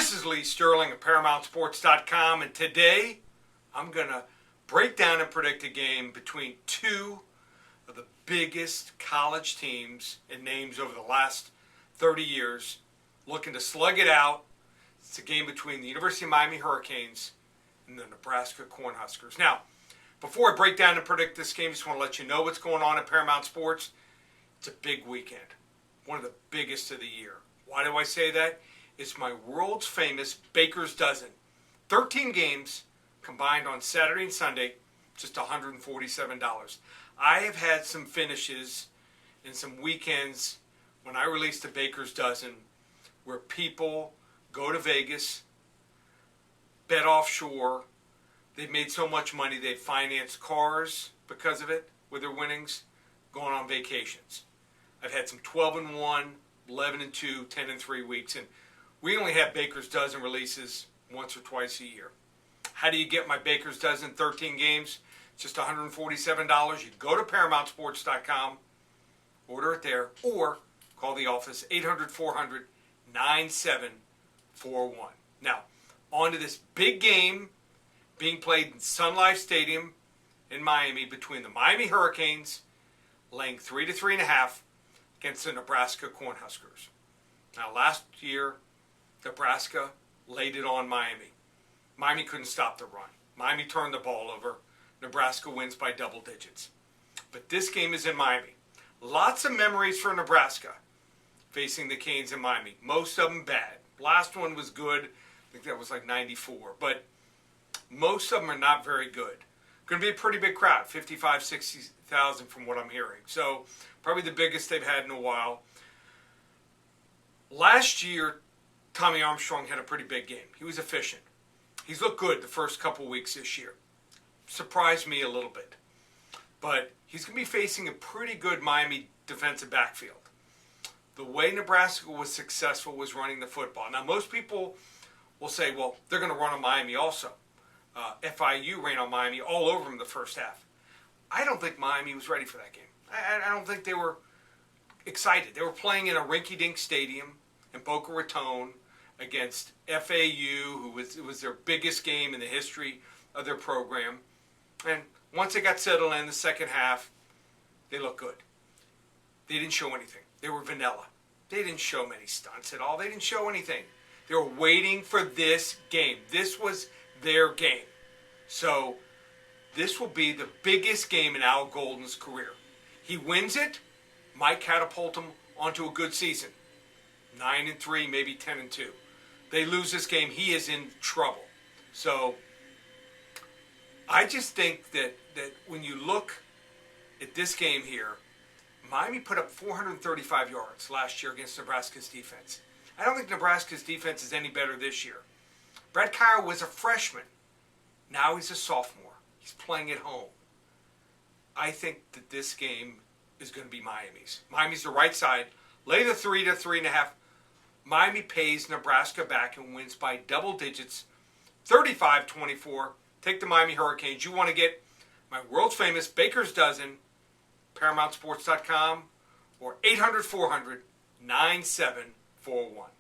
This is Lee Sterling of ParamountSports.com, and today I'm going to break down and predict a game between two of the biggest college teams and names over the last 30 years, looking to slug it out. It's a game between the University of Miami Hurricanes and the Nebraska Cornhuskers. Now, before I break down and predict this game, I just want to let you know what's going on at Paramount Sports. It's a big weekend, one of the biggest of the year. Why do I say that? It's my world's famous Baker's Dozen. 13 games combined on Saturday and Sunday, just $147. I have had some finishes in some weekends when I released the Baker's Dozen where people go to Vegas, bet offshore. They've made so much money they've financed cars because of it with their winnings, going on vacations. I've had some 12-1, 11-2, 10-3 weeks, and we only have Baker's Dozen releases once or twice a year. How do you get my Baker's Dozen 13 games? It's just $147. You go to ParamountSports.com, order it there, or call the office, 800-400-9741. Now, on to this big game being played in Sun Life Stadium in Miami between the Miami Hurricanes, laying 3 to 3.5 against the Nebraska Cornhuskers. Now, last year, Nebraska laid it on Miami. Miami couldn't stop the run. Miami turned the ball over. Nebraska wins by double digits. But this game is in Miami. Lots of memories for Nebraska facing the Canes in Miami. Most of them bad. Last one was good. I think that was like 94. But most of them are not very good. Going to be a pretty big crowd, 55, 60,000 from what I'm hearing. So probably the biggest they've had in a while. Last year, Tommy Armstrong had a pretty big game. He was efficient. He's looked good the first couple weeks this year. Surprised me a little bit. But he's going to be facing a pretty good Miami defensive backfield. The way Nebraska was successful was running the football. Now, most people will say, well, they're going to run on Miami also. FIU ran on Miami all over them the first half. I don't think Miami was ready for that game. I don't think they were excited. They were playing in a rinky-dink stadium in Boca Raton against FAU, it was their biggest game in the history of their program. And once they got settled in the second half, they looked good. They didn't show anything. They were vanilla. They didn't show many stunts at all. They didn't show anything. They were waiting for this game. This was their game. So this will be the biggest game in Al Golden's career. He wins it, might catapult him onto a good season. 9-3, maybe 10-2. They lose this game, he is in trouble. So I just think that when you look at this game here, Miami put up 435 yards last year against Nebraska's defense. I don't think Nebraska's defense is any better this year. Brad Kyle was a freshman. Now he's a sophomore. He's playing at home. I think that this game is going to be Miami's. Miami's the right side. Lay the 3 to 3.5. Miami pays Nebraska back and wins by double digits, 35-24. Take the Miami Hurricanes. You want to get my world's famous Baker's Dozen, ParamountSports.com, or 800-400-9741.